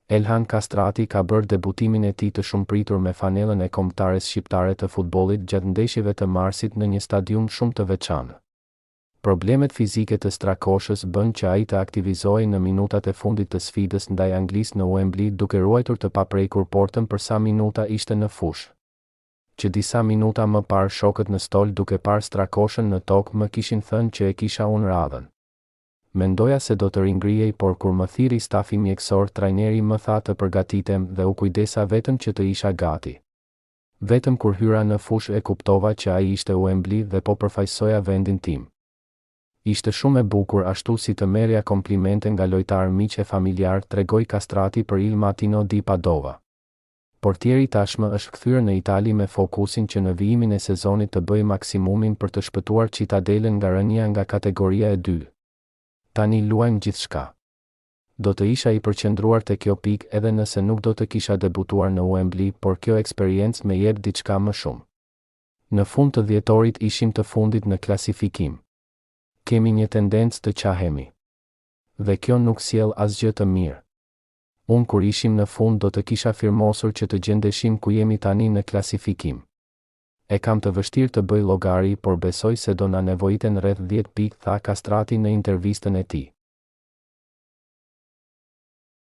Elhan Kastrati ka bërë debutimin e tij të shumëpritur me fanellën e kombëtares shqiptare të futbollit gjatë ndeshjeve të marsit në një stadium shumë të veçantë. Problemet fizike të Strakoshës bën që ai të aktivizohej në minutat e fundit të sfidës ndaj Anglisë në Wembley duke ruajtur të paprekur portën për sa minuta ishte në fushë. Që disa minuta më parë shokët në stol duke parë Strakoshën në tokë më kishin thënë që e kisha unë radhën. Mendoja se do të ringrihej, por kur më thiri stafi mjekësor, trajneri më tha të përgatitem dhe u kujdesa vetëm që të isha gati. Vetëm kur hyra në fushë e kuptova që ai ishte Wembley dhe po përfaqësoja vendin tim. Ishte shumë e bukur ashtu si të merrja komplimente nga lojtarë miq e familjar, tregoi Kastrati për Il Mattino di Padova. Portieri tashmë është kthyer në Itali me fokusin që në vijimin e sezonit të bëjë maksimumin për të shpëtuar Citadelën nga rënia nga kategoria e 2. Tani luajmë gjithçka. Do të isha i përqendruar te kjo pikë edhe nëse nuk do të kisha debutuar në Wembley, por kjo eksperiencë më jep diçka më shumë. Në fund të dhjetorit ishim të fundit në klasifikim. Kemi një tendencë të qahemi. Dhe kjo nuk sjell asgjë të mirë. Unë kur ishim në fund do të kisha firmosur që të gjendeshim ku jemi tani në klasifikim. E kam të vështirë të bëj llogari, por besoj se do na nevojiten rreth 10 pikë, tha Kastrati në intervistën e tij.